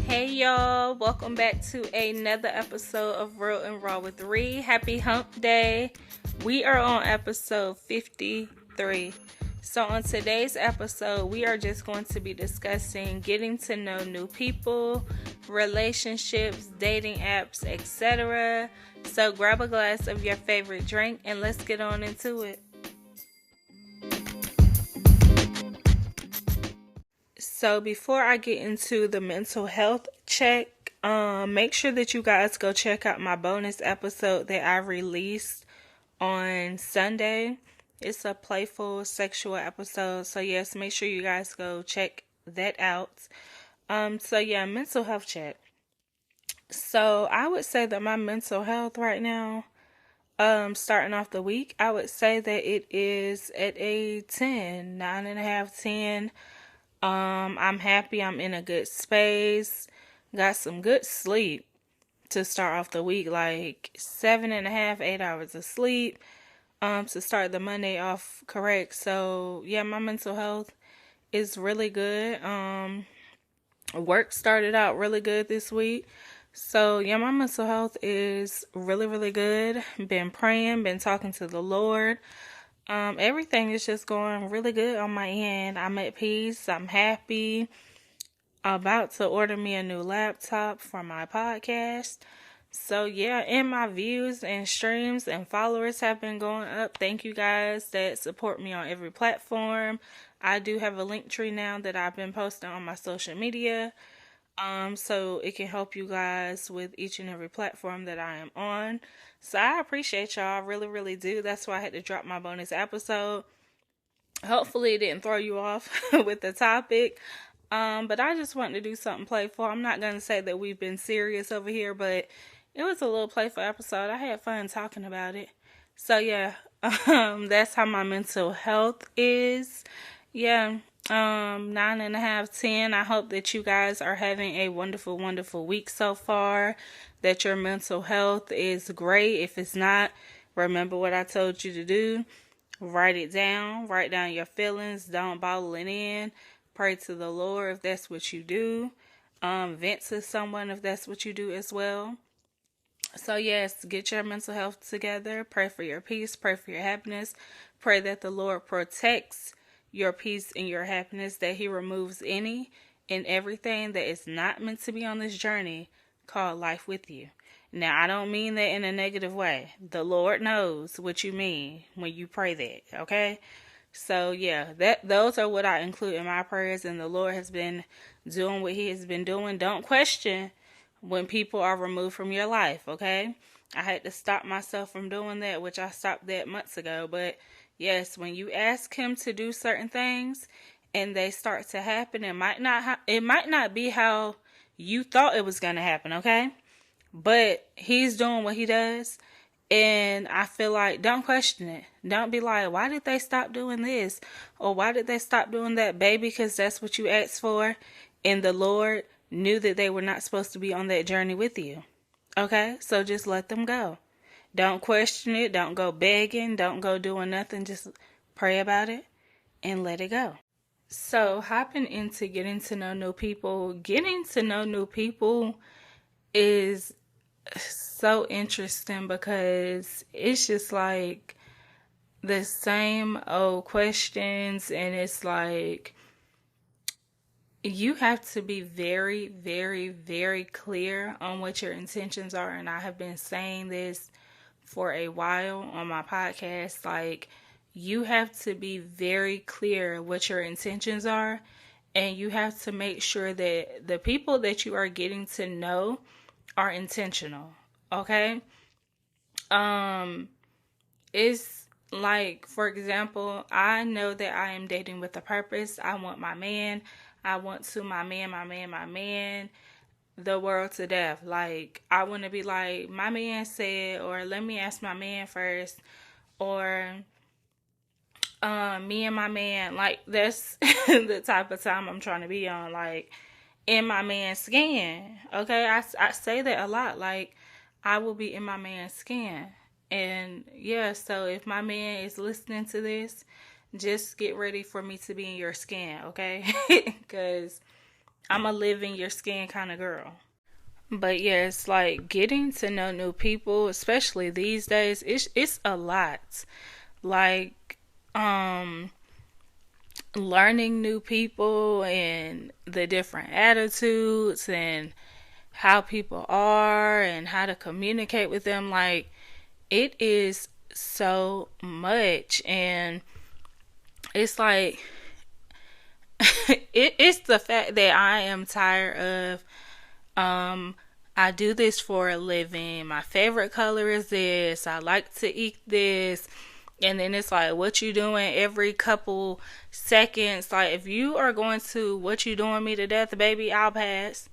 Hey y'all, welcome back to another episode of Real and Raw with Ree. Happy Hump Day. We are on episode 53. So on today's episode, we are just going to be discussing getting to know new people, relationships, dating apps, etc. So grab a glass of your favorite drink and let's get on into it. So before I get into the mental health check, make sure that you guys go check out my bonus episode that I released on Sunday. It's a playful sexual episode. So yes, make sure you guys go check that out. Mental health check. So I would say that my mental health right now, starting off the week, I would say that it is at a 10, 9.5, 10. I'm happy. I'm in a good space. Got some good sleep to start off the week, like 7.5, 8 hours of sleep. To start the Monday off correct. So yeah, my mental health is really good. Work started out really good this week. So yeah, my mental health is really, really good. Been praying, been talking to the Lord. Everything is just going really good on my end. I'm at peace. I'm happy. About to order me a new laptop for my podcast. So yeah, and my views and streams and followers have been going up. Thank you guys that support me on every platform. I do have a link tree now that I've been posting on my social media. So it can help you guys with each and every platform that I am on. So I appreciate y'all. I really, really do. That's why I had to drop my bonus episode. Hopefully it didn't throw you off with the topic. But I just wanted to do something playful. I'm not going to say that we've been serious over here, but it was a little playful episode. I had fun talking about it. So yeah, that's how my mental health is. Yeah. 9.5, 10. I hope that you guys are having a wonderful, wonderful week so far. That your mental health is great. If it's not, remember what I told you to do. Write it down. Write down your feelings. Don't bottle it in. Pray to the Lord if that's what you do. Vent to someone if that's what you do as well. So yes, get your mental health together. Pray for your peace. Pray for your happiness. Pray that the Lord protects your peace and your happiness, that He removes any and everything that is not meant to be on this journey called life with you. Now, I don't mean that in a negative way. The Lord knows what you mean when you pray that, okay? So, yeah, those are what I include in my prayers, and the Lord has been doing what He has been doing. Don't question when people are removed from your life, okay? I had to stop myself from doing that, which I stopped that months ago, but yes, when you ask Him to do certain things and they start to happen, it might not be how you thought it was going to happen, okay? But He's doing what He does, and I feel like don't question it. Don't be like, why did they stop doing this? Or why did they stop doing that, baby? Because that's what you asked for, and the Lord knew that they were not supposed to be on that journey with you. Okay? So just let them go. Don't question it. Don't go begging. Don't go doing nothing. Just pray about it and let it go. So hopping into getting to know new people. Getting to know new people is so interesting because it's just like the same old questions, and it's like you have to be very, very, very clear on what your intentions are. And I have been saying this for a while on my podcast. Like, you have to be very clear what your intentions are, and you have to make sure that the people that you are getting to know are intentional. Okay? It's like, for example, I know that I am dating with a purpose. I want my man. I want to my man, the world to death. Like, I want to be like, my man said, or let me ask my man first, or me and my man. Like, that's the type of time I'm trying to be on. Like, in my man's skin. Okay, I say that a lot. Like, I will be in my man's skin. And yeah, so if my man is listening to this, just get ready for me to be in your skin, okay? Because I'm a live in your skin kind of girl. But yeah, it's like getting to know new people, especially these days. It's a lot. Like um learning new people and the different attitudes and how people are and how to communicate with them. Like it is so much, and it's like it's the fact that I am tired of I do this for a living. My favorite color is this. I like to eat this. And then it's like, what you doing every couple seconds? Like, if you are going to what you doing me to death, baby, I'll pass.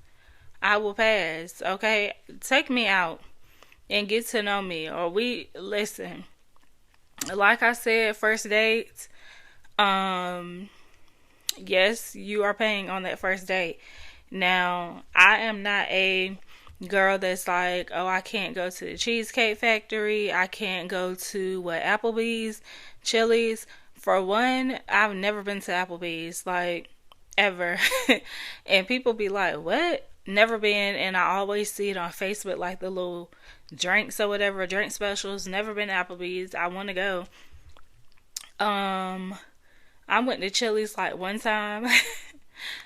I will pass. Okay, take me out and get to know me. Or we listen. Like I said, first dates. Yes, you are paying on that first date. Now, I am not a girl that's like, oh, I can't go to the Cheesecake Factory. I can't go to Applebee's, Chili's. For one, I've never been to Applebee's, like, ever. And people be like, what? Never been. And I always see it on Facebook, like the little drinks or whatever, drink specials. Never been to Applebee's. I want to go. Um, I went to Chili's like one time.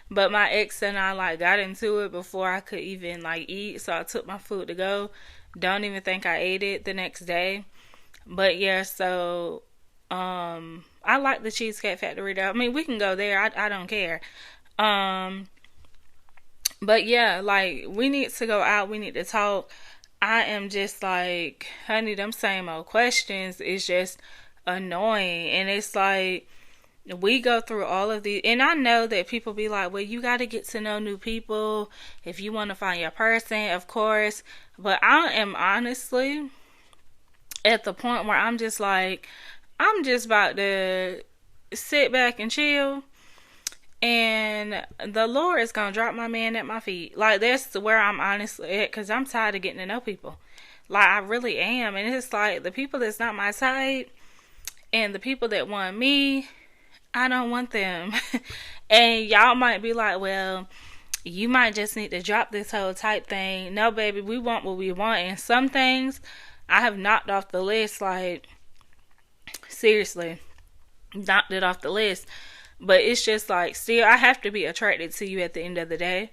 But my ex and I like got into it before I could even like eat, so I took my food to go. Don't even think I ate it the next day. But yeah, so I like the Cheesecake Factory though. I mean, we can go there. I don't care. Um but yeah, like we need to go out, we need to talk. I am just like, honey, them same old questions is just annoying. And it's like we go through all of these, and I know that people be like, well, you got to get to know new people if you want to find your person, of course. But I am honestly at the point where I'm just like, I'm just about to sit back and chill, and the Lord is gonna drop my man at my feet. Like that's where I'm honestly at, because I'm tired of getting to know people. Like I really am. And it's like the people that's not my type and the people that want me, I don't want them. And y'all might be like, well, you might just need to drop this whole type thing. No, baby, we want what we want. And some things I have knocked off the list. Like, seriously, knocked it off the list. But it's just like, still, I have to be attracted to you at the end of the day.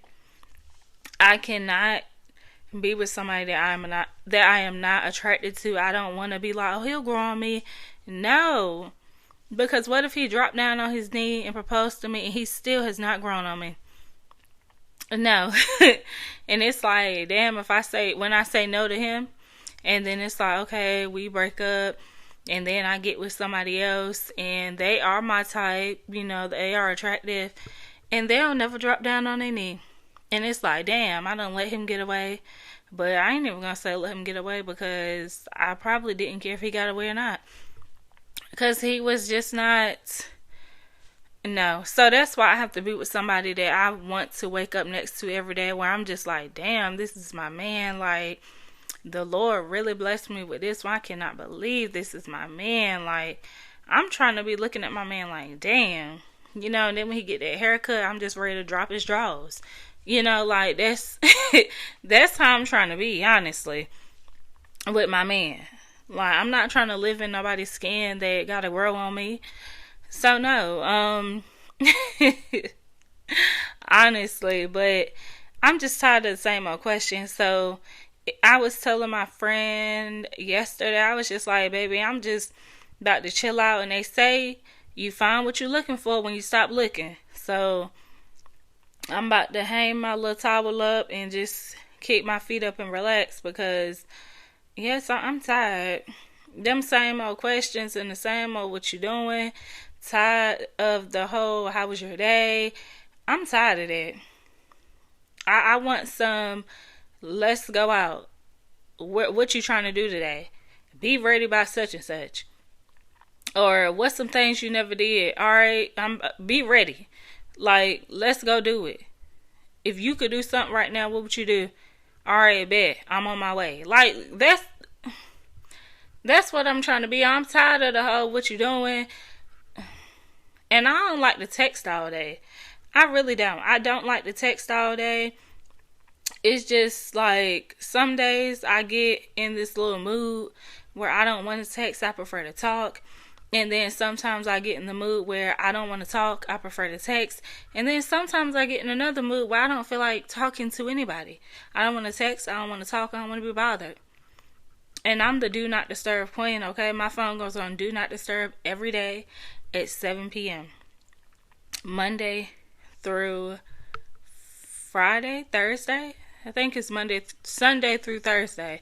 I cannot be with somebody that I am not attracted to. I don't want to be like, oh, he'll grow on me. No. Because what if he dropped down on his knee and proposed to me and he still has not grown on me? No. And it's like, damn, when I say no to him, and then it's like, okay, we break up, and then I get with somebody else, and they are my type, they are attractive, and they'll never drop down on their knee. And it's like, damn, I don't let him get away. But I ain't even gonna say let him get away, because I probably didn't care if he got away or not. Because he was just not, no. So that's why I have to be with somebody that I want to wake up next to every day, where I'm just like, damn, this is my man. Like, the Lord really blessed me with this one. I cannot believe this is my man. Like, I'm trying to be looking at my man like, damn. And then when he get that haircut, I'm just ready to drop his drawers. Like, that's that's how I'm trying to be, honestly, with my man. Like, I'm not trying to live in nobody's skin that gotta grow on me. So no, honestly, but I'm just tired of the same old questions. So I was telling my friend yesterday, I was just like, baby, I'm just about to chill out. And they say you find what you're looking for when you stop looking. So I'm about to hang my little towel up and just kick my feet up and relax, because yes, I'm tired. Them same old questions and the same old what you doing. Tired of the whole how was your day. I'm tired of that. I want some let's go out. What you trying to do today? Be ready by such and such. Or what's some things you never did? Alright, be ready. Like, let's go do it. If you could do something right now, what would you do? Alright, bet. I'm on my way. Like, that's what I'm trying to be. I'm tired of the whole what you doing. And I don't like to text all day. I really don't. I don't like to text all day. It's just like some days I get in this little mood where I don't want to text. I prefer to talk. And then sometimes I get in the mood where I don't want to talk. I prefer to text. And then sometimes I get in another mood where I don't feel like talking to anybody. I don't want to text. I don't want to talk. I don't want to be bothered. And I'm the do not disturb queen, okay? My phone goes on do not disturb every day at 7 p.m. Monday through Friday, Thursday. I think it's Sunday through Thursday.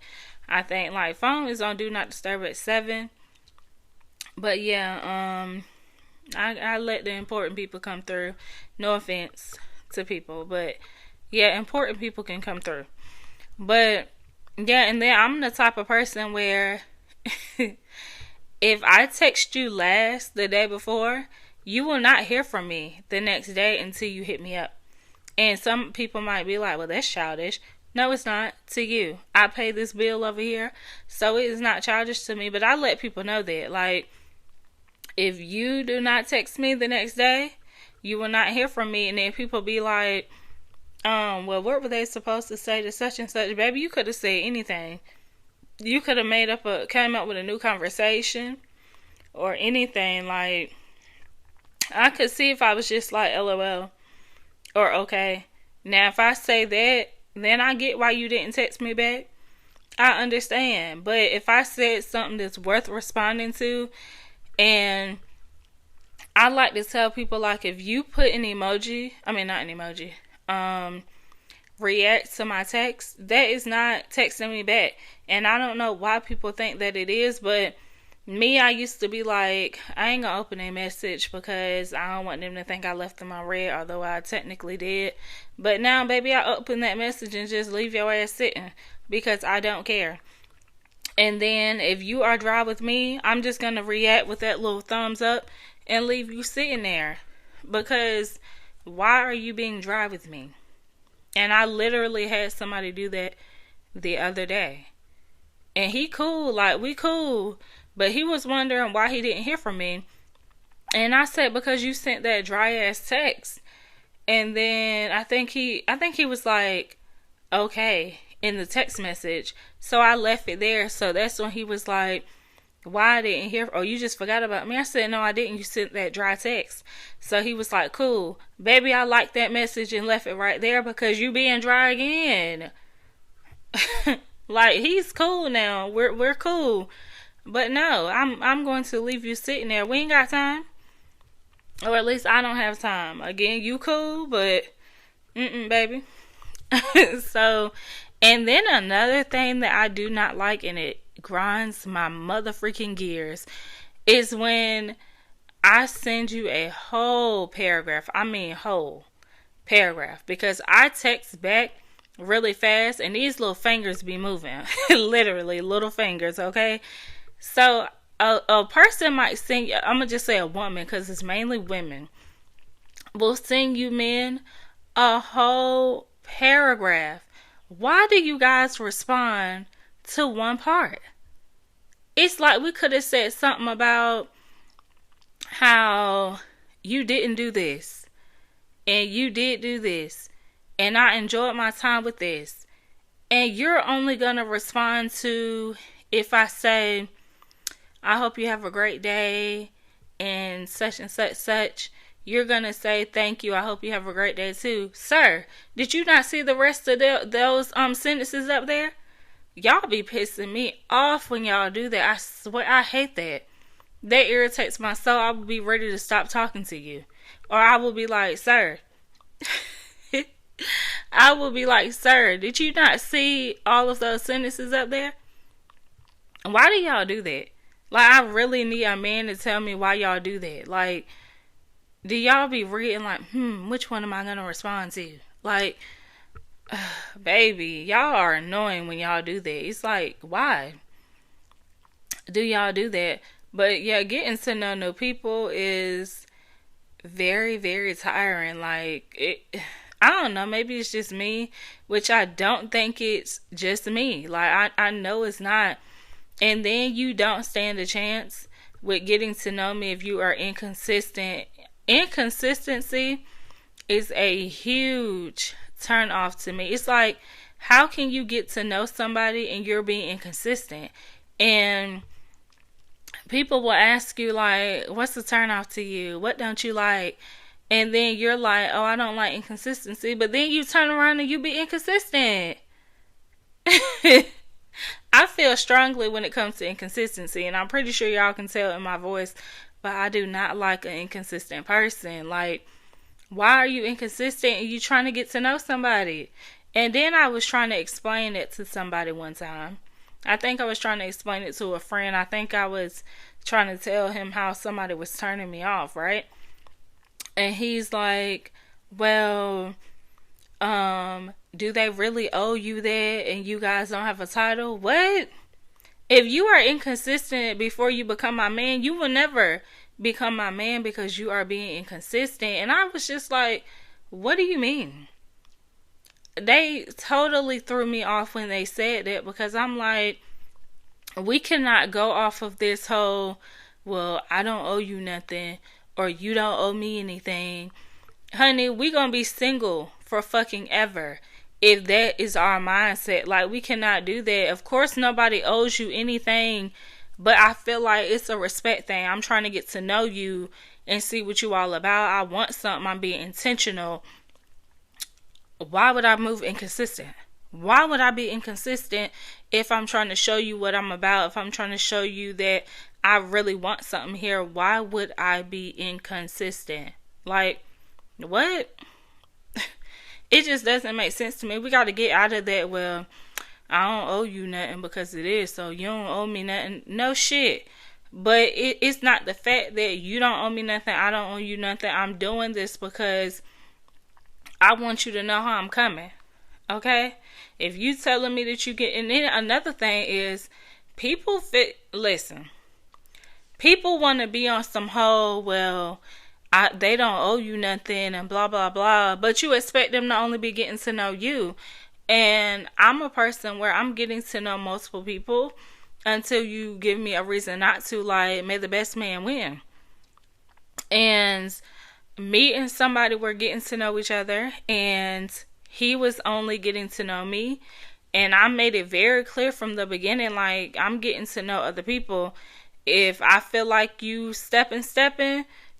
I think like phone is on do not disturb at 7. But yeah, I let the important people come through. No offense to people, but yeah, important people can come through. But yeah, and then I'm the type of person where if I text you last the day before, you will not hear from me the next day until you hit me up. And some people might be like, well, that's childish. No, it's not to you. I pay this bill over here, so it is not childish to me. But I let people know that, like, if you do not text me the next day, you will not hear from me. And then people be like, well, what were they supposed to say to such and such? Baby, you could have said anything. You could have came up with a new conversation or anything. Like, I could see if I was just like, LOL or okay. Now, if I say that, then I get why you didn't text me back. I understand. But if I said something that's worth responding to, and I like to tell people, like, if you put an emoji, react to my text, that is not texting me back. And I don't know why people think that it is, but me, I used to be like, I ain't gonna open a message because I don't want them to think I left them on red, although I technically did. But now, baby, I open that message and just leave your ass sitting because I don't care. And then if you are dry with me, I'm just going to react with that little thumbs up and leave you sitting there. Because why are you being dry with me? And I literally had somebody do that the other day. And he cool, like we cool. But he was wondering why he didn't hear from me. And I said, because you sent that dry ass text. And then I think he was like, okay, in the text message. So I left it there. So that's when he was like, why I didn't hear, or you just forgot about me? I said, no, I didn't. You sent that dry text. So he was like, cool. Baby, I liked that message and left it right there because you being dry again. Like, he's cool now. We're cool. But no, I'm going to leave you sitting there. We ain't got time. Or at least I don't have time. Again, you cool, but baby. So, and then another thing that I do not like, and it grinds my mother freaking gears, is when I send you a whole paragraph. I mean whole paragraph. Because I text back really fast and these little fingers be moving. Literally, little fingers, okay? So, a person might send you, I'm going to just say a woman because it's mainly women, will send you men a whole paragraph. Why do you guys respond to one part? It's like we could have said something about how you didn't do this and you did do this and I enjoyed my time with this, and you're only gonna respond to, if I say, I hope you have a great day and such, you're going to say, thank you, I hope you have a great day too. Sir, did you not see the rest of those sentences up there? Y'all be pissing me off when y'all do that. I swear, I hate that. That irritates my soul. I will be ready to stop talking to you. Or I will be like, sir. I will be like, sir, did you not see all of those sentences up there? Why do y'all do that? Like, I really need a man to tell me why y'all do that. Like, do y'all be reading like, which one am I going to respond to? Like, baby, y'all are annoying when y'all do that. It's like, why do y'all do that? But yeah, getting to know new people is very, very tiring. Like, I don't know, maybe it's just me, which I don't think it's just me. Like, I know it's not. And then you don't stand a chance with getting to know me if you are inconsistent. Inconsistency is a huge turn off to me. It's like, how can you get to know somebody and you're being inconsistent? And people will ask you, like, what's the turn off to you? What don't you like? And then you're like, oh, I don't like inconsistency. But then you turn around and you be inconsistent. I feel strongly when it comes to inconsistency, and I'm pretty sure y'all can tell in my voice, but I do not like an inconsistent person. Like, why are you inconsistent and you trying to get to know somebody? And then I was trying to explain it to somebody one time. I think I was trying to explain it to a friend. I think I was trying to tell him how somebody was turning me off, right? And he's like, well, do they really owe you that and you guys don't have a title? What? If you are inconsistent before you become my man, you will never become my man because you are being inconsistent. And I was just like, what do you mean? They totally threw me off when they said that, because I'm like, we cannot go off of this whole, well, I don't owe you nothing or you don't owe me anything. Honey, we gonna be single for fucking ever if that is our mindset. Like, we cannot do that. Of course nobody owes you anything, but I feel like it's a respect thing. I'm trying to get to know you and see what you all about. I want something. I'm being intentional. Why would I move inconsistent? Why would I be inconsistent if I'm trying to show you what I'm about? If I'm trying to show you that I really want something here, why would I be inconsistent? Like, what? It just doesn't make sense to me. We got to get out of that, well, I don't owe you nothing because it is, so you don't owe me nothing. No shit. But it's not the fact that you don't owe me nothing, I don't owe you nothing. I'm doing this because I want you to know how I'm coming. Okay? If you telling me that you get... And then another thing is, listen, people want to be on some whole, well, they don't owe you nothing and blah, blah, blah. But you expect them to only be getting to know you. And I'm a person where I'm getting to know multiple people until you give me a reason not to. Like, may the best man win. And me and somebody were getting to know each other, and he was only getting to know me. And I made it very clear from the beginning, like, I'm getting to know other people. If I feel like you stepping,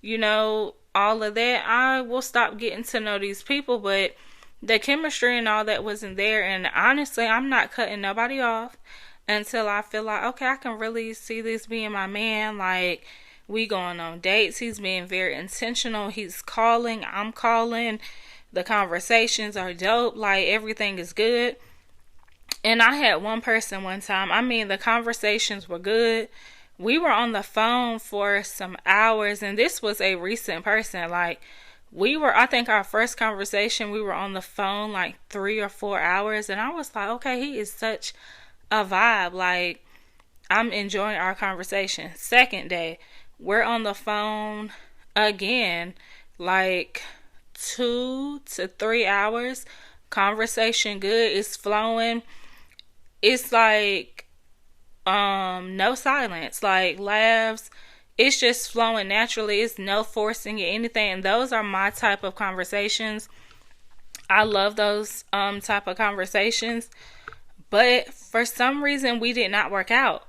you know, all of that, I will stop getting to know these people. But the chemistry and all that wasn't there. And honestly, I'm not cutting nobody off until I feel like, okay, I can really see this being my man. Like, we going on dates. He's being very intentional. He's calling. I'm calling. The conversations are dope. Like, everything is good. And I had one person one time. I mean, the conversations were good. We were on the phone for some hours. And this was a recent person. Like, I think our first conversation, we were on the phone like 3 or 4 hours. And I was like, okay, he is such a vibe. Like, I'm enjoying our conversation. Second day, we're on the phone again, like 2 to 3 hours. Conversation good. It's flowing. It's like, no silence, like laughs. It's just flowing naturally. It's no forcing it, anything. And those are my type of conversations. I love those type of conversations. But for some reason, we did not work out.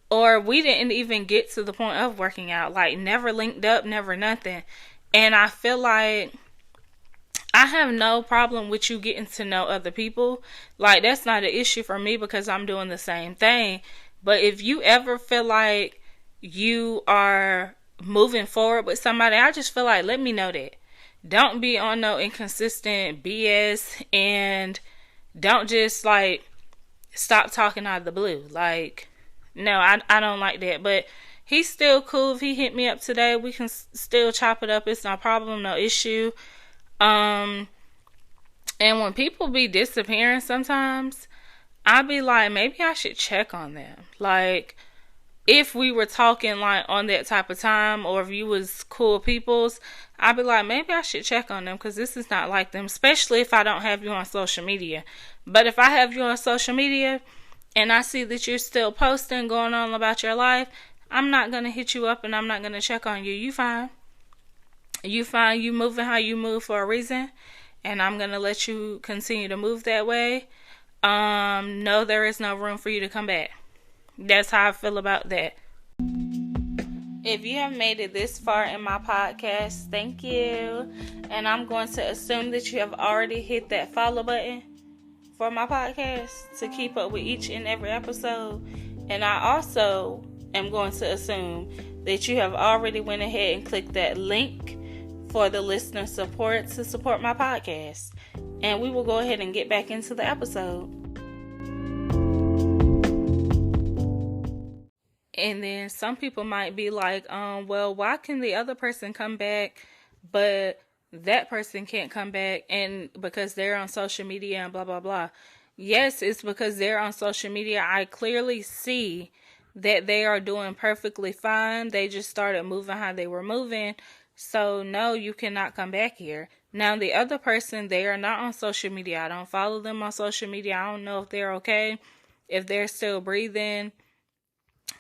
Or we didn't even get to the point of working out. Like, never linked up, never nothing. And I feel like I have no problem with you getting to know other people. Like, that's not an issue for me because I'm doing the same thing. But if you ever feel like you are moving forward with somebody, I just feel like, let me know that. Don't be on no inconsistent BS, and don't just like stop talking out of the blue. Like, no, I don't like that. But he's still cool. If he hit me up today, we can still chop it up. It's no problem, no issue. And when people be disappearing sometimes, I be like, maybe I should check on them. Like, if we were talking like on that type of time, or if you was cool peoples, I'd be like, maybe I should check on them, because this is not like them, especially if I don't have you on social media. But if I have you on social media and I see that you're still posting, going on about your life, I'm not going to hit you up and I'm not going to check on you. You fine. You find you moving how you move for a reason, and I'm gonna let you continue to move that way. No, there is no room for you to come back. That's how I feel about that. If you have made it this far in my podcast, thank you. And I'm going to assume that you have already hit that follow button for my podcast to keep up with each and every episode. And I also am going to assume that you have already went ahead and clicked that link for the listener support to support my podcast. And we will go ahead and get back into the episode. And then some people might be like, well, why can the other person come back, but that person can't come back? And because they're on social media and blah, blah, blah. Yes, it's because they're on social media. I clearly see that they are doing perfectly fine. They just started moving how they were moving. So no, you cannot come back here. Now the other person, they are not on social media. I don't follow them on social media. I don't know if they're okay, if they're still breathing,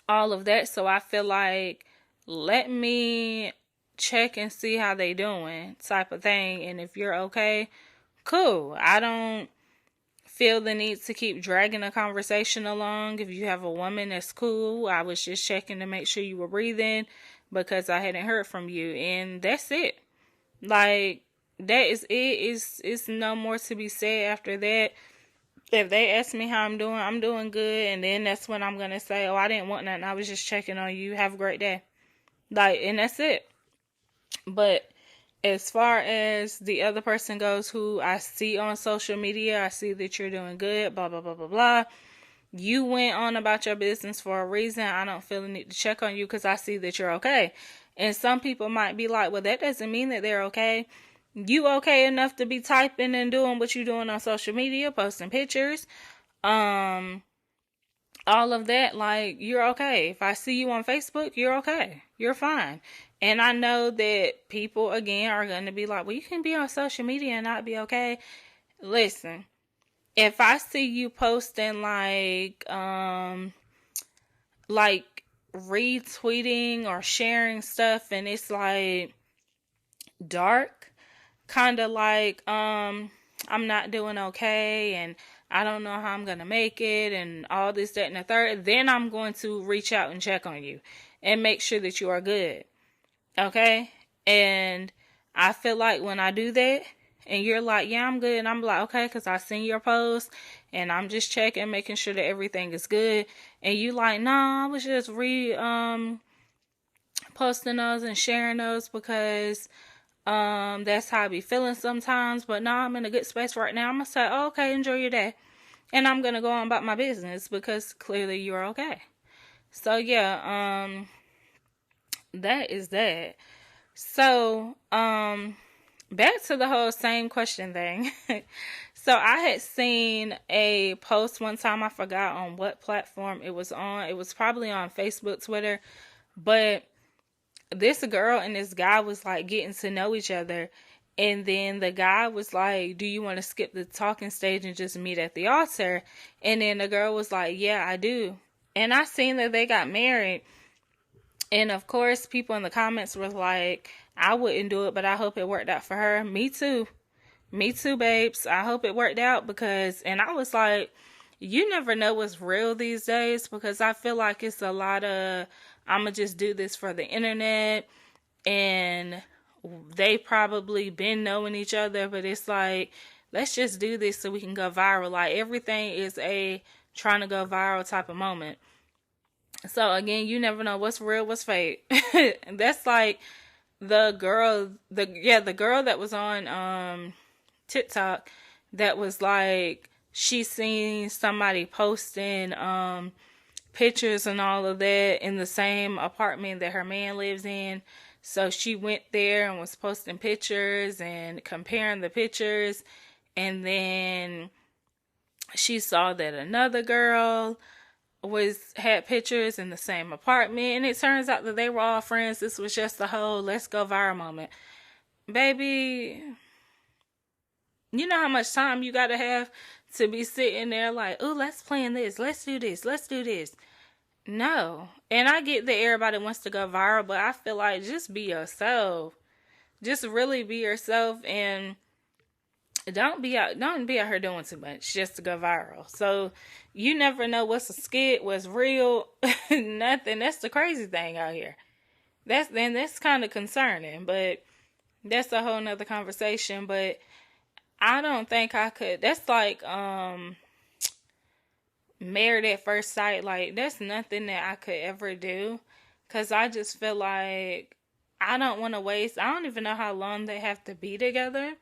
all of that. So I feel like, let me check and see how they doing, type of thing. And if you're okay, cool. I don't feel the need to keep dragging a conversation along. If you have a woman, that's cool. I was just checking to make sure you were breathing because I hadn't heard from you, and that's it. Like, that is it. It's no more to be said after that. If they ask me how I'm doing good, and then that's when I'm gonna say, oh, I didn't want nothing, I was just checking on you, have a great day. Like, and that's it. But as far as the other person goes, who I see on social media, I see that you're doing good, blah, blah, blah, blah, blah. You went on about your business for a reason. I don't feel the need to check on you because I see that you're okay. And some people might be like, well, that doesn't mean that they're okay. You okay enough to be typing and doing what you're doing on social media, posting pictures, all of that. Like, you're okay. If I see you on Facebook, you're okay. You're fine. And I know that people, again, are going to be like, well, you can be on social media and not be okay. Listen, if I see you posting like retweeting or sharing stuff and it's like dark, kind of like, I'm not doing okay and I don't know how I'm going to make it and all this, that, and the third, then I'm going to reach out and check on you and make sure that you are good. Okay? And I feel like when I do that and you're like, yeah, I'm good. And I'm like, okay, because I seen your post and I'm just checking, making sure that everything is good. And you like, nah, I was just posting those and sharing those because that's how I be feeling sometimes. But now I'm in a good space right now. I'm going to say, oh, okay, enjoy your day. And I'm going to go on about my business because clearly you're okay. So yeah, that is that. So, back to the whole same question thing. So I had seen a post one time, I forgot on what platform it was on. It was probably on Facebook, Twitter, but this girl and this guy was like getting to know each other. And then the guy was like, do you want to skip the talking stage and just meet at the altar? And then the girl was like, yeah, I do. And I seen that they got married. And of course, people in the comments were like, I wouldn't do it, but I hope it worked out for her. Me too. Me too, babes. I hope it worked out because, and I was like, you never know what's real these days because I feel like it's a lot of, I'm going to just do this for the internet. And they probably been knowing each other, but it's like, let's just do this so we can go viral. Like, everything is a trying to go viral type of moment. So again, you never know what's real, what's fake. And that's like the girl that was on TikTok that was like, she seen somebody posting pictures and all of that in the same apartment that her man lives in. So she went there and was posting pictures and comparing the pictures. And then she saw that another girl had pictures in the same apartment, and it turns out that they were all friends. This was just the whole let's go viral moment. Baby, you know how much time you gotta have to be sitting there like, oh, let's plan this, let's do this. No. And I get that everybody wants to go viral, but I feel like just be yourself. Just really be yourself, and don't be out here doing too much just to go viral. So you never know what's a skit, what's real, nothing. That's the crazy thing out here. That's kind of concerning, but that's a whole nother conversation. But I don't think I could. That's like married at first sight. Like, that's nothing that I could ever do, because I just feel like I don't want to waste. I don't even know how long they have to be together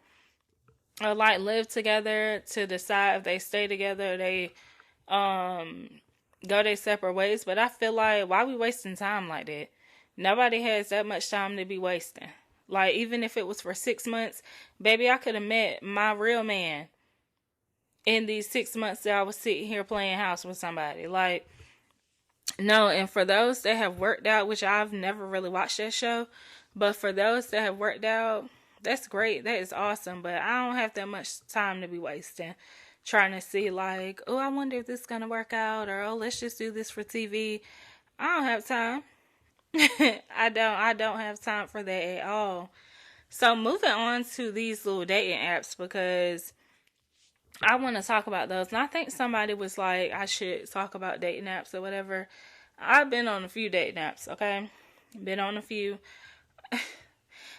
or like live together to decide if they stay together or they um go their separate ways. But I feel like, why we wasting time like that? Nobody has that much time to be wasting. Like, even if it was for 6 months, baby, I could have met my real man in these 6 months that I was sitting here playing house with somebody. Like, no. And for those that have worked out, which I've never really watched that show, but for those that have worked out, that's great. That is awesome. But I don't have that much time to be wasting trying to see, like, oh, I wonder if this is gonna work out, or oh, let's just do this for TV. I don't have time. I don't have time for that at all. So moving on to these little dating apps, because I want to talk about those. And I think somebody was like, I should talk about dating apps or whatever. I've been on a few dating apps, okay? Been on a few.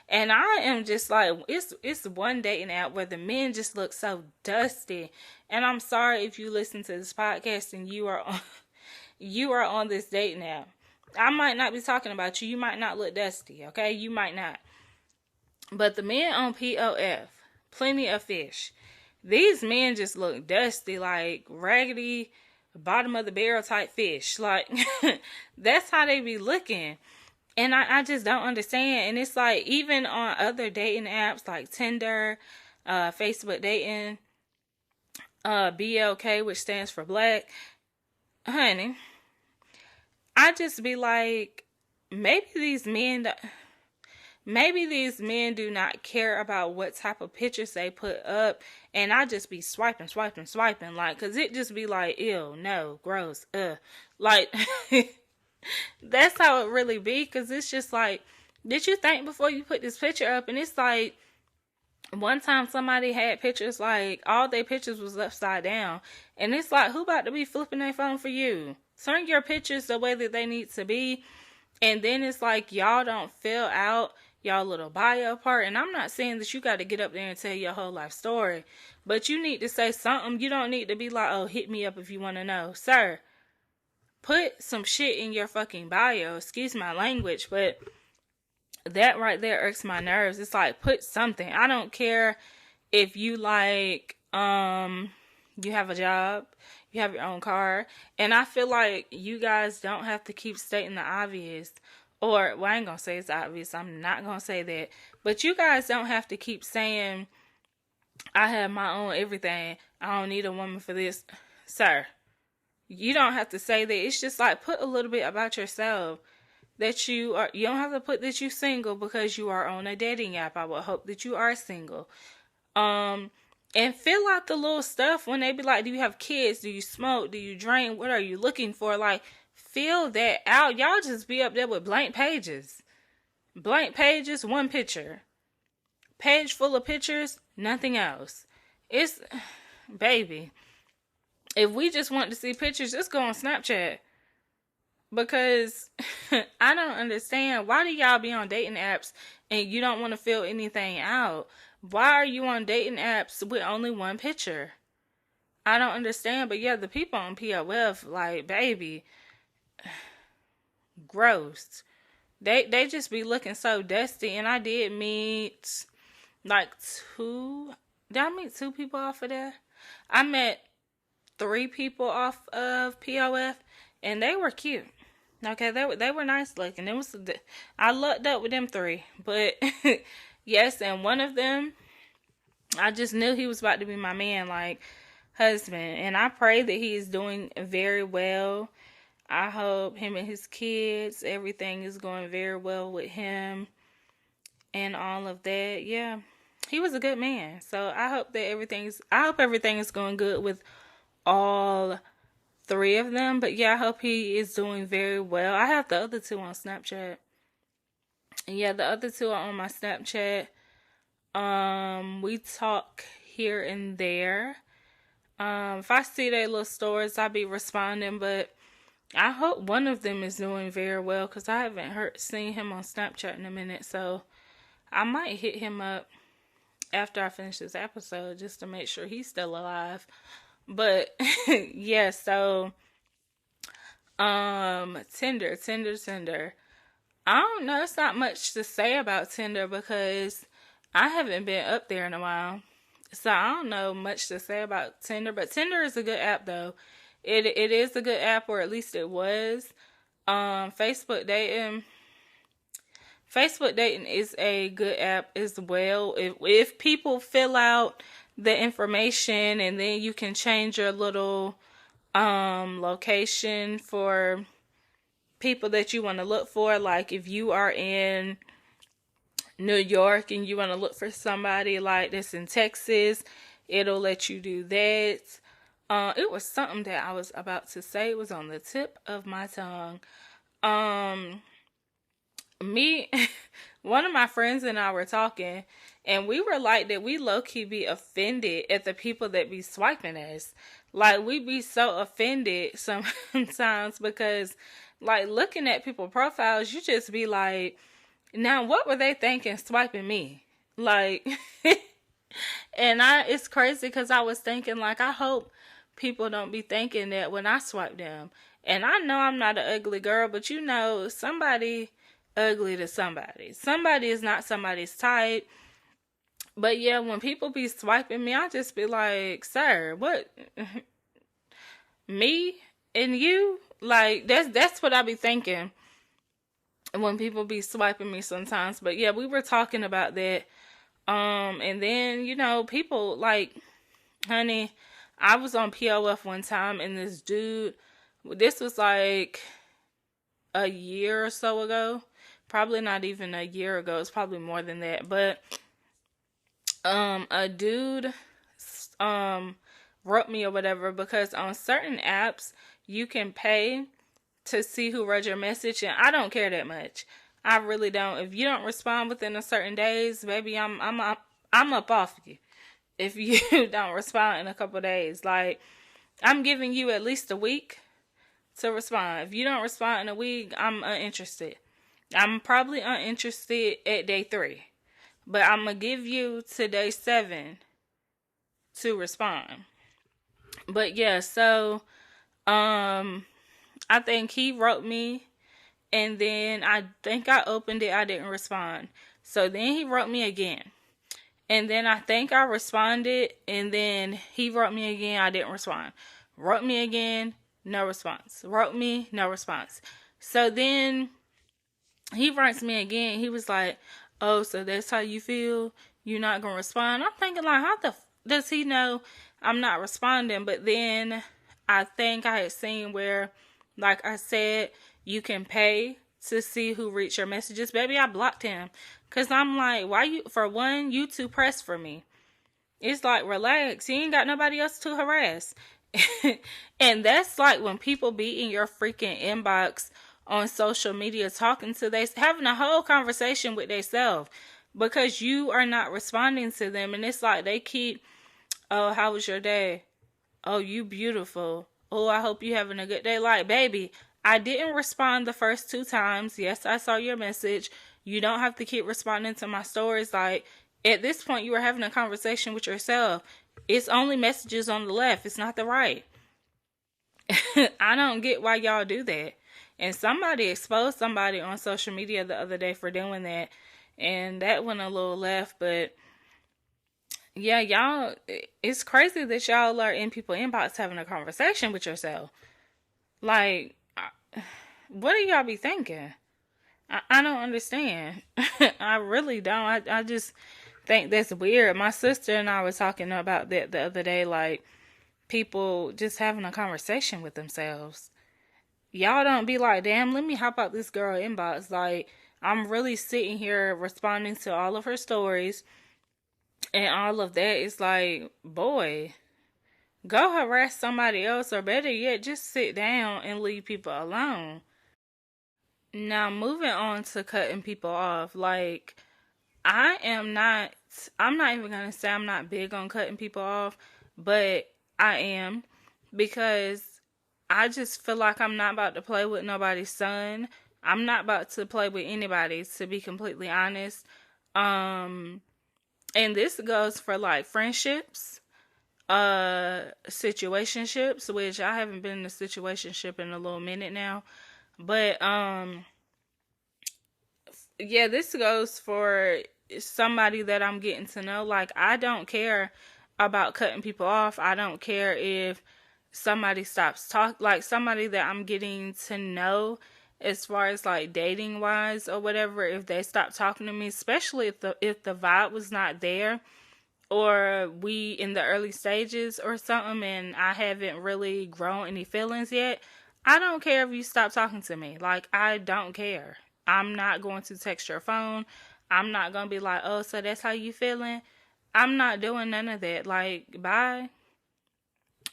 And I am just like, it's one dating app where the men just look so dusty. And I'm sorry if you listen to this podcast and you are on this dating app. I might not be talking about you. You might not look dusty, okay? You might not. But the men on POF, Plenty of Fish, these men just look dusty, like raggedy, bottom of the barrel type fish. Like, that's how they be looking. And I just don't understand. And it's like, even on other dating apps like Tinder, Facebook dating, BLK, which stands for Black, honey, I just be like, maybe these men do not care about what type of pictures they put up, and I just be swiping, like, cause it just be like, ew, no, gross, like, that's how it really be, cause it's just like, did you think before you put this picture up? And it's like, one time somebody had pictures, like, all their pictures was upside down, and it's like, who about to be flipping their phone for you? Turn your pictures the way that they need to be. And then it's like, y'all don't fill out y'all little bio part. And I'm not saying that you got to get up there and tell your whole life story, but you need to say something. You don't need to be like, oh, hit me up if you want to know. Sir, put some shit in your fucking bio. Excuse my language, but that right there irks my nerves. It's like, put something. I don't care if you like, you have a job, you have your own car, and I feel like you guys don't have to keep stating the obvious. Or, well, I ain't gonna say it's obvious, I'm not gonna say that, but you guys don't have to keep saying, I have my own everything, I don't need a woman for this. Sir, you don't have to say that. It's just like, put a little bit about yourself, that you don't have to put that you single because you are on a dating app. I would hope that you are single. And fill out the little stuff when they be like, do you have kids? Do you smoke? Do you drink? What are you looking for? Like, fill that out. Y'all just be up there with blank pages. Blank pages, one picture. Page full of pictures, nothing else. It's, baby, if we just want to see pictures, just go on Snapchat. Because I don't understand. Why do y'all be on dating apps and you don't want to fill anything out? Why are you on dating apps with only one picture? I don't understand. But yeah, the people on POF, like, baby, gross. They just be looking so dusty. And I did meet like did I meet 2 people off of there? I met 3 people off of POF, and they were cute. Okay, they were nice looking. I lucked up with them 3, but yes, and one of them, I just knew he was about to be my man, like, husband. And I pray that he is doing very well. I hope him and his kids, everything is going very well with him and all of that. Yeah, he was a good man. So I hope everything is going good with all 3 of them. But yeah, I hope he is doing very well. I have the other 2 on Snapchat. And yeah, the other two are on my Snapchat. We talk here and there. If I see their little stories, I'll be responding, but I hope one of them is doing very well because I haven't seen him on Snapchat in a minute. So I might hit him up after I finish this episode just to make sure he's still alive. But yeah, so Tinder. I don't know, it's not much to say about Tinder because I haven't been up there in a while. So I don't know much to say about Tinder, but Tinder is a good app though. It is a good app, or at least it was. Facebook dating. Facebook dating is a good app as well. If people fill out the information and then you can change your little location for people that you want to look for. Like if you are in New York and you want to look for somebody like this in Texas, it'll let you do that. It was something that I was about to say. It was on the tip of my tongue. Me, one of my friends and I were talking, and we were like that we low-key be offended at the people that be swiping us. Like, we be so offended sometimes because, like, looking at people's profiles, you just be like, now what were they thinking swiping me? Like, and it's crazy because I was thinking, like, I hope people don't be thinking that when I swipe them. And I know I'm not an ugly girl, but you know, somebody ugly to somebody. Somebody is not somebody's type. But yeah, when people be swiping me, I just be like, sir, what? Me and you? Like, that's what I be thinking when people be swiping me sometimes. But yeah, we were talking about that. And then, you know, people like, honey, I was on POF one time and this dude, this was like a year or so ago. Probably not even a year ago. It's probably more than that. But a dude wrote me or whatever because on certain apps you can pay to see who read your message, and I don't care that much. I really don't. If you don't respond within a certain days, baby, I'm up off you. If you don't respond in a couple days, like I'm giving you at least a week to respond. If you don't respond in a week, I'm uninterested. I'm probably uninterested at day 3. But I'm going to give you to day 7 to respond. But yeah, so I think he wrote me and then I think I opened it. I didn't respond. So then he wrote me again. And then I think I responded and then he wrote me again. I didn't respond. Wrote me again. No response. Wrote me. No response. So then he writes me again. He was like, oh, so that's how you feel? You're not going to respond? I'm thinking like, how the does he know I'm not responding? But then I think I had seen where, like I said, you can pay to see who reads your messages. Baby, I blocked him. Because I'm like, why you, for one, you too pressed for me. It's like, relax. You ain't got nobody else to harass. And that's like when people be in your freaking inbox on social media talking to having a whole conversation with themselves because you are not responding to them. And it's like they keep, oh, how was your day? Oh, you beautiful. Oh, I hope you having a good day. Like, baby, I didn't respond the first 2 times. Yes, I saw your message. You don't have to keep responding to my stories. Like, at this point, you were having a conversation with yourself. It's only messages on the left. It's not the right. I don't get why y'all do that. And somebody exposed somebody on social media the other day for doing that. And that went a little left. But yeah, y'all, it's crazy that y'all are in people's inbox having a conversation with yourself. Like, what do y'all be thinking? I don't understand. I really don't. I just think that's weird. My sister and I were talking about that the other day. Like, people just having a conversation with themselves. Y'all don't be like, damn, let me hop out this girl inbox. Like, I'm really sitting here responding to all of her stories and all of that. It's like, boy, go harass somebody else, or better yet, just sit down and leave people alone. Now, moving on to cutting people off, like, I am not, I'm not even going to say I'm not big on cutting people off, but I am, because I just feel like I'm not about to play with nobody's son. I'm not about to play with anybody, to be completely honest. Um, and this goes for like friendships, situationships, which I haven't been in a situationship in a little minute now. But yeah, this goes for somebody that I'm getting to know. Like, I don't care about cutting people off. I don't care if somebody stops talk, like somebody that I'm getting to know as far as like dating wise or whatever, if they stop talking to me, especially if the vibe was not there, or we in the early stages or something and I haven't really grown any feelings yet, I don't care if you stop talking to me. Like, I don't care. I'm not going to text your phone. I'm not going to be like, oh, so that's how you feeling? I'm not doing none of that. Like, bye.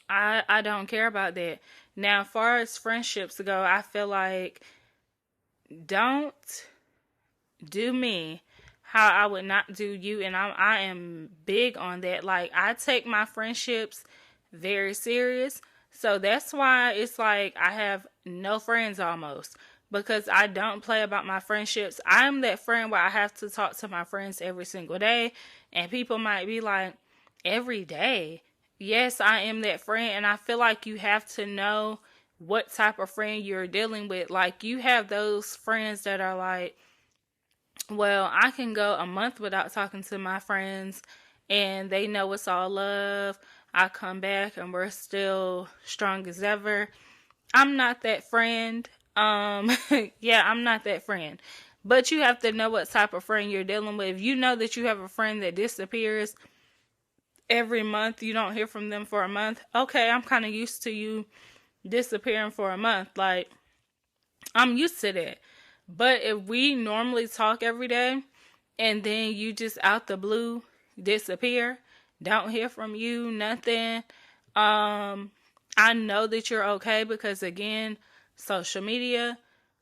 I don't care about that. Now, as far as friendships go, I feel like don't do me how I would not do you, and I am big on that. Like, I take my friendships very serious, so that's why it's like I have no friends almost, because I don't play about my friendships. I'm that friend where I have to talk to my friends every single day, and people might be like, every day? Yes, I am that friend, and I feel like you have to know what type of friend you're dealing with. Like, you have those friends that are like, well, I can go a month without talking to my friends and they know it's all love. I come back and we're still strong as ever. I'm not that friend. Yeah, I'm not that friend. But you have to know what type of friend you're dealing with. If you know that you have a friend that disappears every month, you don't hear from them for a month. Okay, I'm kind of used to you disappearing for a month. Like, I'm used to that. But if we normally talk every day and then you just out the blue disappear, don't hear from you, nothing. I know that you're okay because, again, social media.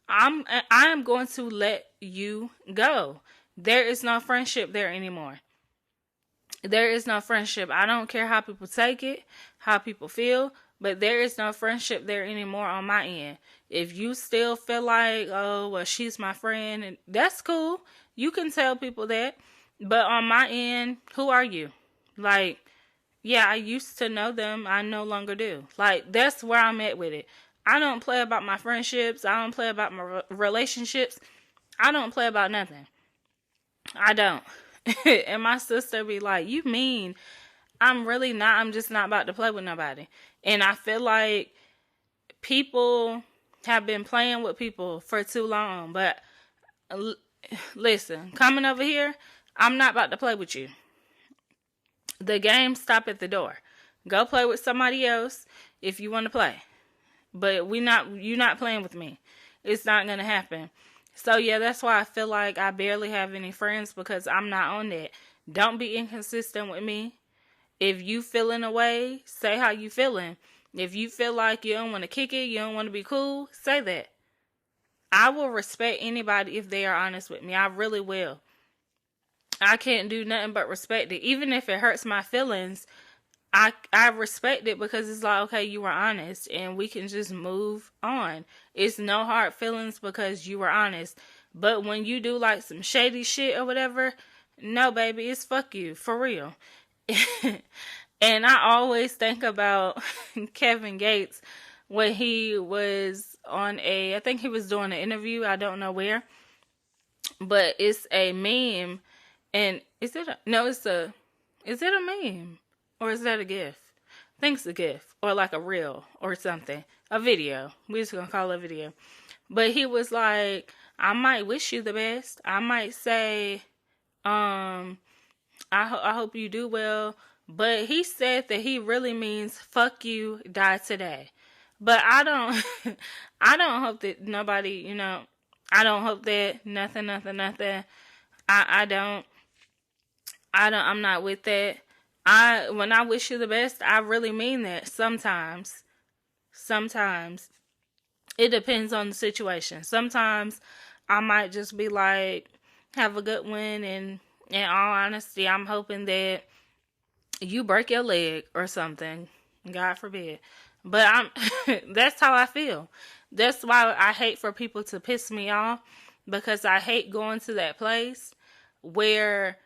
I am going to let you go. There is no friendship there anymore. There is no friendship. I don't care how people take it, how people feel, but there is no friendship there anymore on my end. If you still feel like, oh, well, she's my friend, and that's cool. You can tell people that. But on my end, who are you? Like, yeah, I used to know them. I no longer do. Like, that's where I'm at with it. I don't play about my friendships. I don't play about my relationships. I don't play about nothing. I don't. And my sister be like, you mean I'm really not, I'm just not about to play with nobody. And I feel like people have been playing with people for too long. But listen, coming over here, I'm not about to play with you. The game stop at the door. Go play with somebody else if you want to play. But you're not playing with me. It's not going to happen. So yeah, that's why I feel like I barely have any friends, because I'm not on that. Don't be inconsistent with me. If you feeling a way, say how you feeling. If you feel like you don't want to kick it, you don't want to be cool, say that. I will respect anybody if they are honest with me. I really will. I can't do nothing but respect it. Even if it hurts my feelings, I respect it, because it's like, okay, you were honest and we can just move on. It's no hard feelings because you were honest. But when you do like some shady shit or whatever, no, baby, it's fuck you, for real. And I always think about Kevin Gates when he was I think he was doing an interview, I don't know where, but it's a meme, and is it a meme? Or is that a GIF? I think it's a GIF. Or like a reel or something. A video. We're just going to call it a video. But he was like, I might wish you the best. I might say, I hope you do well. But he said that he really means fuck you, die today. But I don't, I don't hope that nobody, I don't hope that nothing. I don't, I'm not with that. When I wish you the best, I really mean that sometimes. Sometimes. It depends on the situation. Sometimes I might just be like, have a good one, and in all honesty, I'm hoping that you break your leg or something. God forbid. But I'm that's how I feel. That's why I hate for people to piss me off, because I hate going to that place where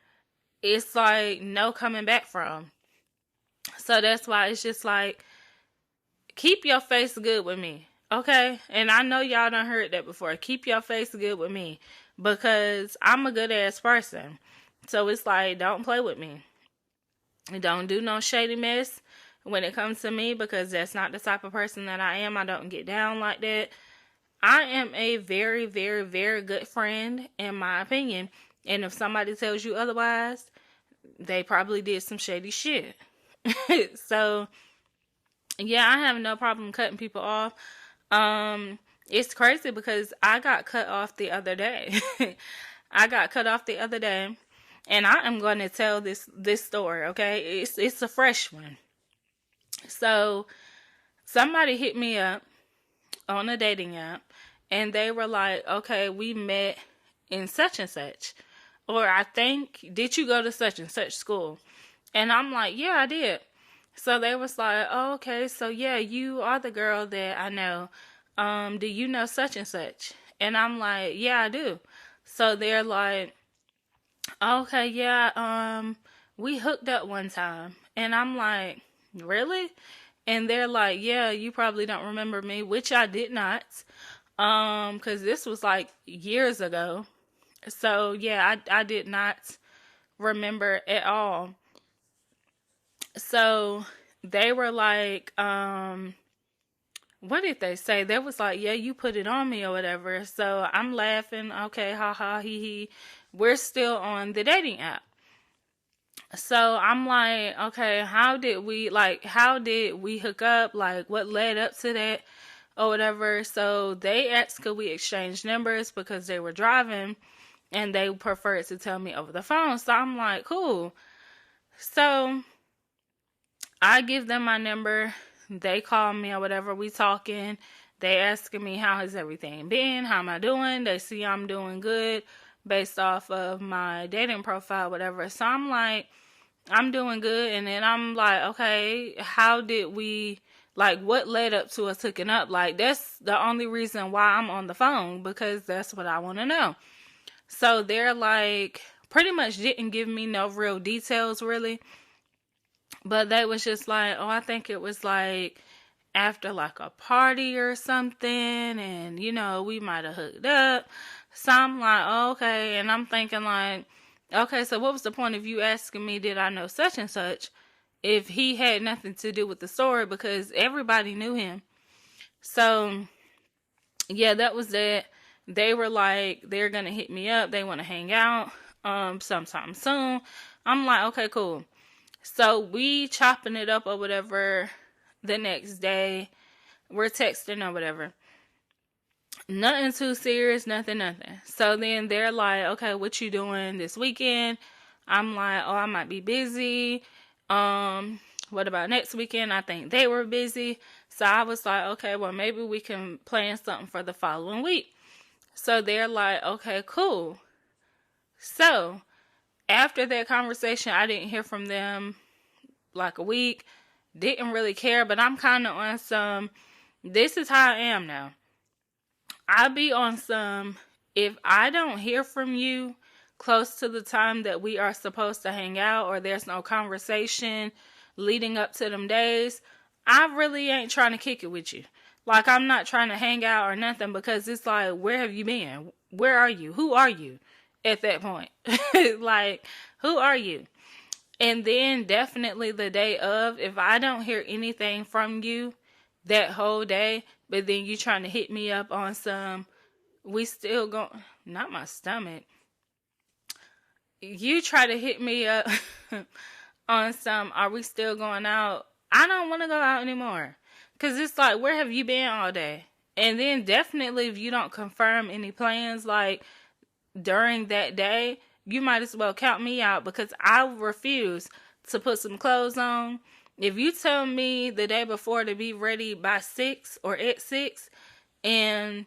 it's like no coming back from. So that's why it's just like, keep your face good with me. Okay? And I know y'all done heard that before. Keep your face good with me, because I'm a good ass person. So it's like, don't play with me. Don't do no shady mess when it comes to me, because that's not the type of person that I am. I don't get down like that. I am a very, very, very good friend, in my opinion. And if somebody tells you otherwise, they probably did some shady shit. So, yeah, I have no problem cutting people off. It's crazy because I got cut off the other day. I got cut off the other day, and I am going to tell this story, okay? It's a fresh one. So, somebody hit me up on a dating app, and they were like, okay, we met in such and such. Or I think, did you go to such and such school? And I'm like, yeah, I did. So they was like, oh, okay, so yeah, you are the girl that I know. Do you know such and such? And I'm like, yeah, I do. So they're like, okay, yeah, we hooked up one time. And I'm like, really? And they're like, yeah, you probably don't remember me, which I did not. Cause this was like years ago. So yeah, I did not remember at all. So they were like, what did they say? They was like, yeah, you put it on me or whatever. So I'm laughing. Okay, ha ha, he he. We're still on the dating app. So I'm like, okay, how did we hook up? Like, what led up to that or whatever? So they asked, could we exchange numbers, because they were driving and they preferred to tell me over the phone. So I'm like, cool. So I give them my number. They call me or whatever. We talking. They asking me, how has everything been? How am I doing? They see I'm doing good based off of my dating profile, whatever. So I'm like, I'm doing good. And then I'm like, okay, how did we, like, what led up to us hooking up? Like, that's the only reason why I'm on the phone, because that's what I want to know. So they're like, pretty much didn't give me no real details, really. But they was just like, oh, I think it was like after like a party or something, and we might have hooked up. So I'm like, oh, okay. And I'm thinking like, okay, so what was the point of you asking me, did I know such and such, if he had nothing to do with the story, because everybody knew him. So yeah, that was that. They were like, they're gonna hit me up, they want to hang out sometime soon. I'm like, okay, cool. So we chopping it up or whatever the next day. We're texting or whatever. Nothing too serious, nothing. So then they're like, okay, what you doing this weekend? I'm like, oh, I might be busy. What about next weekend? I think they were busy. So I was like, okay, well, maybe we can plan something for the following week. So they're like, okay, cool. So after that conversation, I didn't hear from them like a week. Didn't really care, but I'm kind of on some, this is how I am now. I be on some, if I don't hear from you close to the time that we are supposed to hang out, or there's no conversation leading up to them days, I really ain't trying to kick it with you. Like, I'm not trying to hang out or nothing, because it's like, where have you been? Where are you? Who are you at that point? Like, who are you? And then definitely the day of, if I don't hear anything from you that whole day, but then you trying to hit me up on some, we still go, not my stomach. You try to hit me up on some, are we still going out? I don't want to go out anymore. Because it's like, where have you been all day? And then definitely if you don't confirm any plans, like, during that day, you might as well count me out, because I refuse to put some clothes on. If you tell me the day before to be ready by 6 or at 6, And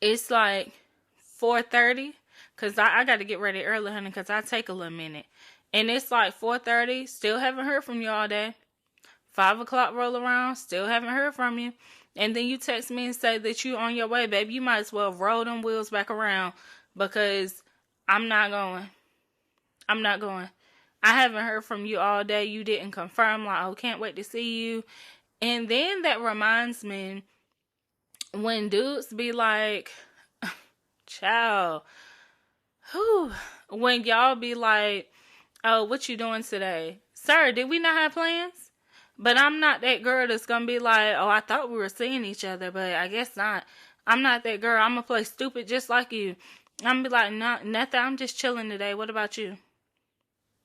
it's like 4:30, because I got to get ready early, honey, because I take a little minute. And it's like 4:30, still haven't heard from you all day. 5 o'clock roll around, still haven't heard from you. And then you text me and say that you on your way, baby. You might as well roll them wheels back around, because I'm not going. I'm not going. I haven't heard from you all day. You didn't confirm, like, oh, can't wait to see you. And then that reminds me, when dudes be like, child, whew, when y'all be like, oh, what you doing today? Sir, did we not have plans? But I'm not that girl that's going to be like, oh, I thought we were seeing each other, but I guess not. I'm not that girl. I'm going to play stupid just like you. I'm going to be like, nothing. I'm just chilling today. What about you?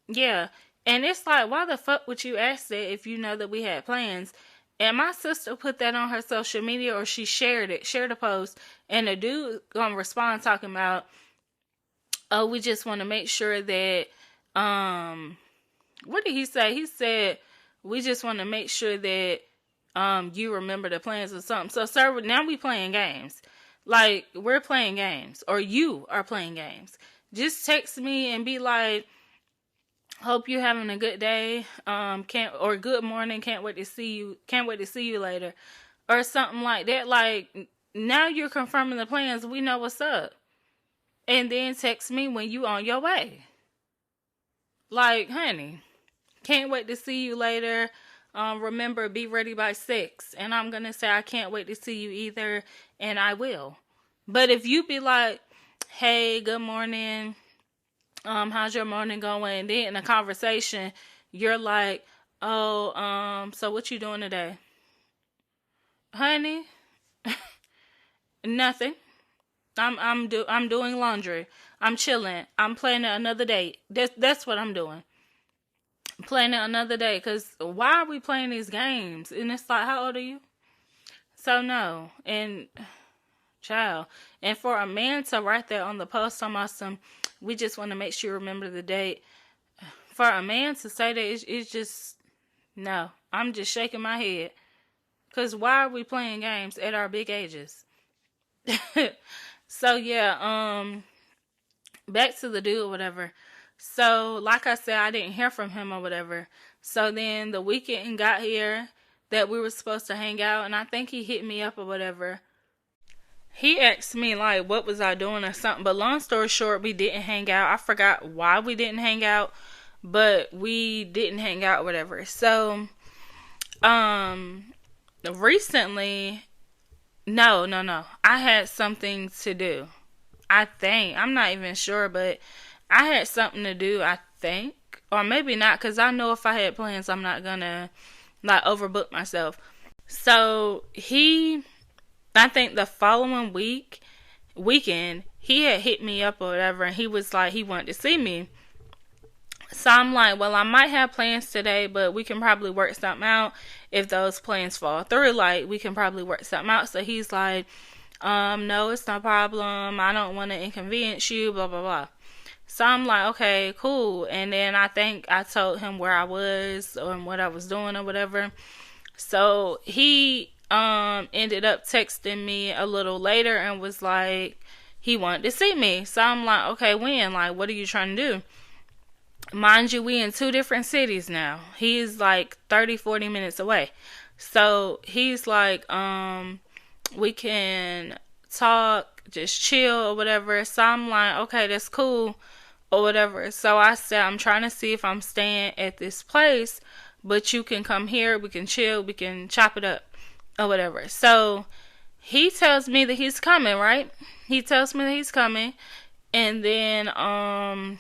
Yeah. And it's like, why the fuck would you ask that if you know that we had plans? And my sister put that on her social media, or she shared a post, and the dude gonna respond talking about, oh, we just want to make sure that, what did he say? He said, we just want to make sure that, you remember the plans or something. So, sir, now we playing games. Like, we're playing games, or you are playing games. Just text me and be like, hope you're having a good day. Or good morning. Can't wait to see you. Can't wait to see you later, or something like that. Like, now you're confirming the plans. We know what's up. And then text me when you on your way. Like, honey, can't wait to see you later. Remember, be ready by 6. And I'm gonna say I can't wait to see you either, and I will. But if you be like, hey, good morning. How's your morning going? And then in a conversation, you're like, oh, so what you doing today? Honey, nothing. I'm doing laundry. I'm chilling. I'm planning another date. That's what I'm doing. Planning another day. Cause why are we playing these games? And it's like, how old are you? So no. And child. And for a man to write that on the post on some, we just want to make sure you remember the date. For a man to say that, it's just, no. I'm just shaking my head. Because why are we playing games at our big ages? So, yeah, back to the dude or whatever. So, like I said, I didn't hear from him or whatever. So, then the weekend got here that we were supposed to hang out, and I think he hit me up or whatever. He asked me, like, what was I doing or something. But long story short, we didn't hang out. I forgot why we didn't hang out. But we didn't hang out or whatever. So, recently, no. I had something to do. I think. I'm not even sure. But I had something to do, I think. Or maybe not. Because I know if I had plans, I'm not going to, like, overbook myself. So, I think the following weekend, he had hit me up or whatever, and he was like, he wanted to see me. So I'm like, well, I might have plans today, but we can probably work something out. If those plans fall through, like, we can probably work something out. So he's like, no, it's no problem. I don't want to inconvenience you, blah, blah, blah. So I'm like, okay, cool. And then I think I told him where I was or what I was doing or whatever. So he ended up texting me a little later and was like, he wanted to see me. So I'm like, okay, when? Like, what are you trying to do? Mind you, we in 2 different cities now. He's like 30, 40 minutes away. So he's like, we can talk, just chill or whatever. So I'm like, okay, that's cool or whatever. So I said, I'm trying to see if I'm staying at this place, but you can come here, we can chill, we can chop it up or whatever. So he tells me that he's coming, right? He tells me that he's coming. And then,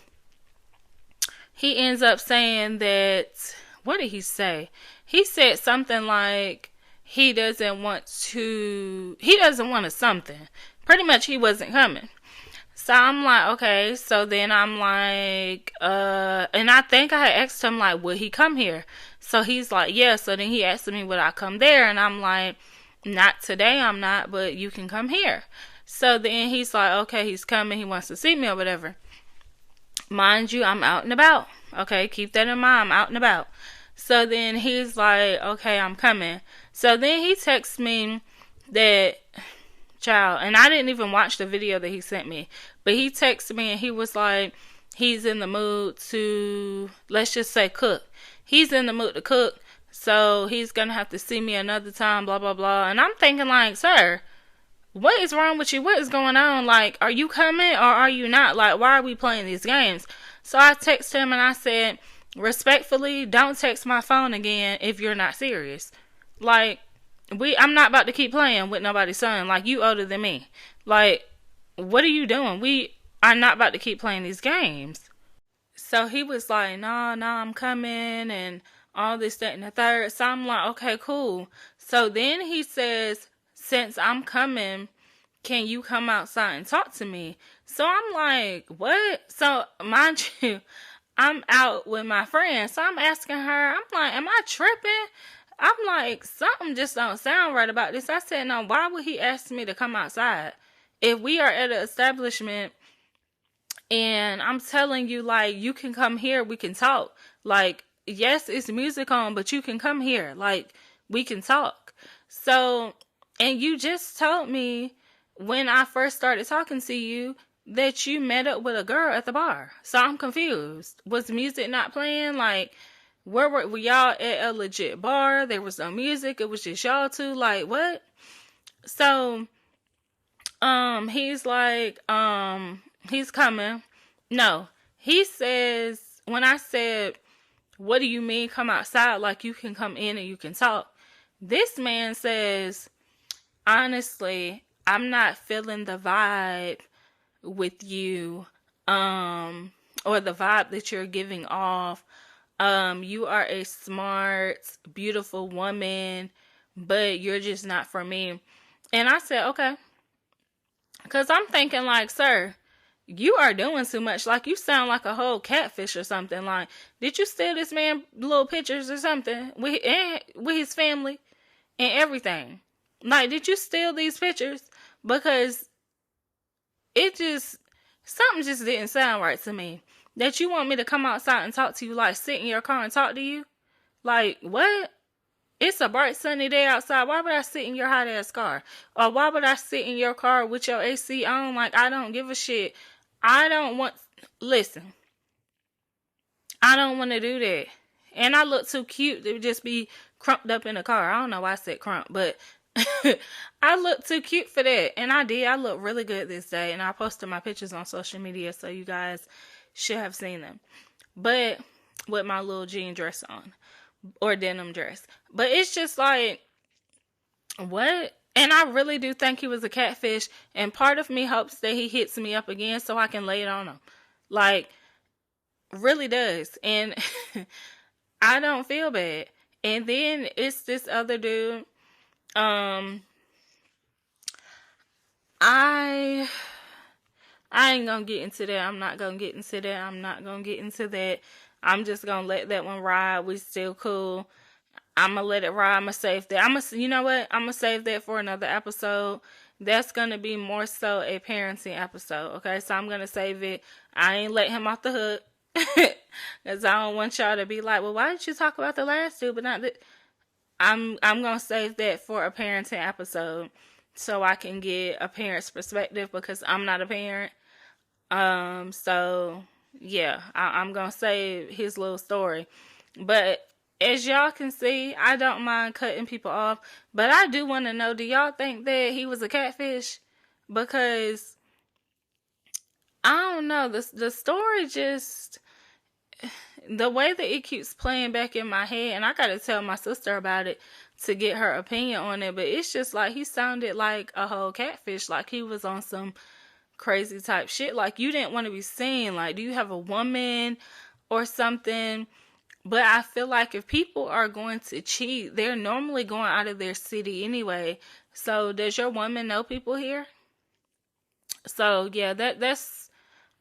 he ends up saying that, what did he say? He said something like he doesn't want a something. Pretty much he wasn't coming. So I'm like, okay. So then I'm like, and I think I had asked him, like, would he come here? So he's like, yeah. So then he asked me, would I come there? And I'm like, not today, I'm not, but you can come here. So then he's like, okay, he's coming. He wants to see me or whatever. Mind you, I'm out and about. Okay, keep that in mind. I'm out and about. So then he's like, okay, I'm coming. So then he texts me that child, and I didn't even watch the video that he sent me, but he texted me and he was like, he's in the mood to, let's just say, cook. He's in the mood to cook, so he's gonna have to see me another time, blah blah blah. And I'm thinking like, sir, what is wrong with you? What is going on? Like, are you coming or are you not? Like, why are we playing these games? So I texted him and I said, respectfully, don't text my phone again if you're not serious. Like, I'm not about to keep playing with nobody's son. Like, you older than me. Like, what are you doing? We are not about to keep playing these games. So he was like, no, I'm coming and all this, that, and the third. So I'm like, okay, cool. So then he says, since I'm coming, can you come outside and talk to me? So I'm like, what? So mind you, I'm out with my friend. So I'm asking her, I'm like, am I tripping? I'm like, something just don't sound right about this. I said, no, why would he ask me to come outside? If we are at an establishment and I'm telling you, like, you can come here, we can talk. Like, yes, it's music on, but you can come here. Like, we can talk. So, and you just told me when I first started talking to you that you met up with a girl at the bar. So I'm confused. Was music not playing? Like, where were y'all at a legit bar? There was no music. It was just y'all two. Like, what? So, he's like, he's coming. No, he says, when I said, what do you mean come outside? Like, you can come in and you can talk. This man says, honestly, I'm not feeling the vibe with you, or the vibe that you're giving off. You are a smart, beautiful woman, but you're just not for me. And I said, okay. Because I'm thinking like, sir, you are doing too much. Like, you sound like a whole catfish or something. Like, did you steal this man little pictures or something with his family and everything? Like, did you steal these pictures? Because something just didn't sound right to me. That you want me to come outside and talk to you, like sit in your car and talk to you? Like, what? It's a bright sunny day outside. Why would I sit in your hot ass car? Or why would I sit in your car with your AC on? Like, I don't give a shit. Listen, I don't want to do that. And I look too cute to just be crumped up in a car. I don't know why I said crump, but I look too cute for that. And I did. I look really good this day. And I posted my pictures on social media, so you guys should have seen them. But with my little jean dress on. Or denim dress. But it's just like, what? And I really do think he was a catfish. And part of me hopes that he hits me up again so I can lay it on him. Like, really does. And I don't feel bad. And then it's this other dude. I ain't gonna get into that. I'm not gonna get into that. I'm just gonna let that one ride. We still cool. I'm gonna let it ride. I'm gonna save that. You know what? I'm gonna save that for another episode. That's gonna be more so a parenting episode. Okay, so I'm gonna save it. I ain't let him off the hook because I don't want y'all to be like, well, why did you talk about the last two, but not that? I'm gonna save that for a parenting episode so I can get a parent's perspective because I'm not a parent. So yeah, I'm gonna save his little story. But as y'all can see, I don't mind cutting people off. But I do want to know, do y'all think that he was a catfish? Because I don't know, the story just, the way that it keeps playing back in my head, and I gotta tell my sister about it to get her opinion on it, but it's just like he sounded like a whole catfish, like he was on some crazy type shit. Like, you didn't want to be seen. Like, do you have a woman or something? But I feel like if people are going to cheat, they're normally going out of their city anyway. So does your woman know people here? So yeah, that's,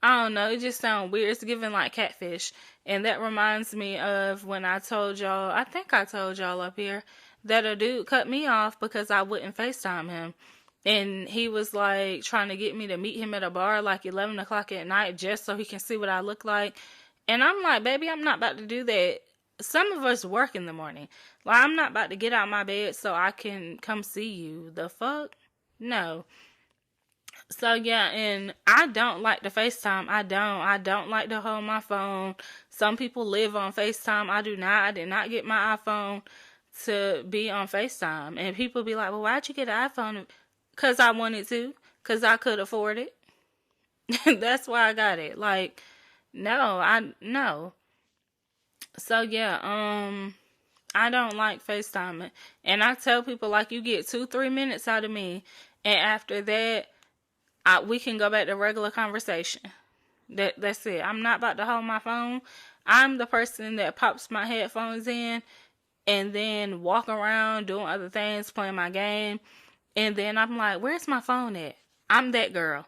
I don't know, it just sounds weird. It's giving like catfish. And that reminds me of when I told y'all, I think I told y'all up here, that a dude cut me off because I wouldn't FaceTime him. And he was like trying to get me to meet him at a bar like 11 o'clock at night just so he can see what I look like. And I'm like, baby, I'm not about to do that. some of us work in the morning. Like, I'm not about to get out my bed so I can come see you. The fuck? No. So yeah, and I don't like to FaceTime. I don't like to hold my phone. Some people live on FaceTime. I do not. I did not get my iPhone to be on FaceTime. And people be like, well, why'd you get an iPhone? Because I wanted to. Because I could afford it. That's why I got it. Like, no. So yeah, I don't like FaceTiming. And I tell people, like, you get 2-3 minutes out of me. And after that, we can go back to regular conversation. That's it. I'm not about to hold my phone. I'm the person that pops my headphones in and then walk around doing other things, playing my game. And then I'm like, where's my phone at? I'm that girl.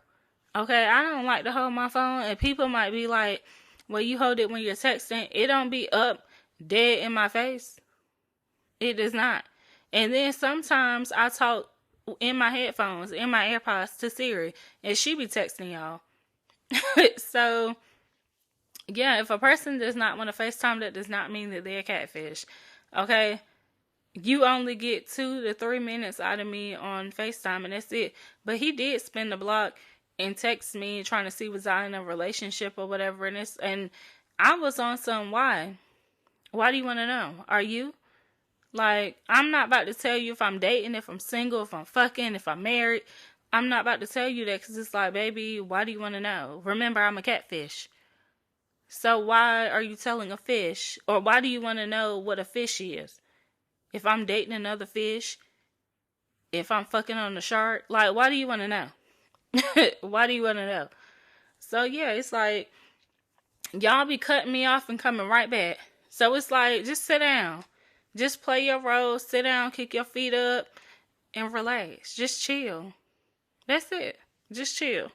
Okay, I don't like to hold my phone. And people might be like, well, you hold it when you're texting. It don't be up dead in my face. It does not. And then sometimes I talk in my headphones, in my AirPods to Siri, and she be texting y'all. So, yeah, if a person does not want to FaceTime, that does not mean that they're a catfish. Okay? You only get 2 to 3 minutes out of me on FaceTime, and that's it. But he did spin the block and text me trying to see was I in a relationship or whatever. And I was on some why. Why do you want to know? Are you? Like, I'm not about to tell you if I'm dating, if I'm single, if I'm fucking, if I'm married. I'm not about to tell you that because it's like, baby, why do you want to know? Remember, I'm a catfish. So why are you telling a fish? Or why do you want to know what a fish is? If I'm dating another fish, if I'm fucking on a shark, like, why do you want to know? Why do you want to know? So, yeah, it's like, y'all be cutting me off and coming right back. So it's like, just sit down. Just play your role, sit down, kick your feet up, and relax. Just chill. That's it. Just chill.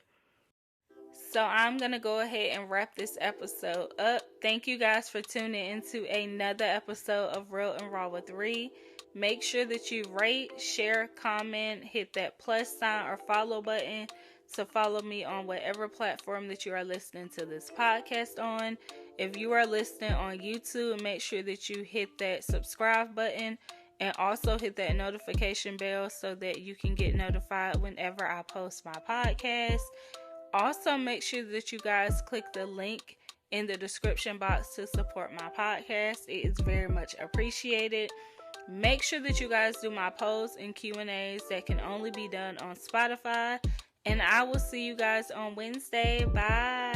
So I'm going to go ahead and wrap this episode up. Thank you guys for tuning into another episode of Real and Raw with Ree. Make sure that you rate, share, comment, hit that plus sign or follow button to follow me on whatever platform that you are listening to this podcast on. If you are listening on YouTube, make sure that you hit that subscribe button and also hit that notification bell so that you can get notified whenever I post my podcast. Also, make sure that you guys click the link in the description box to support my podcast. It is very much appreciated. Make sure that you guys do my polls and Q&As that can only be done on Spotify. And I will see you guys on Wednesday. Bye.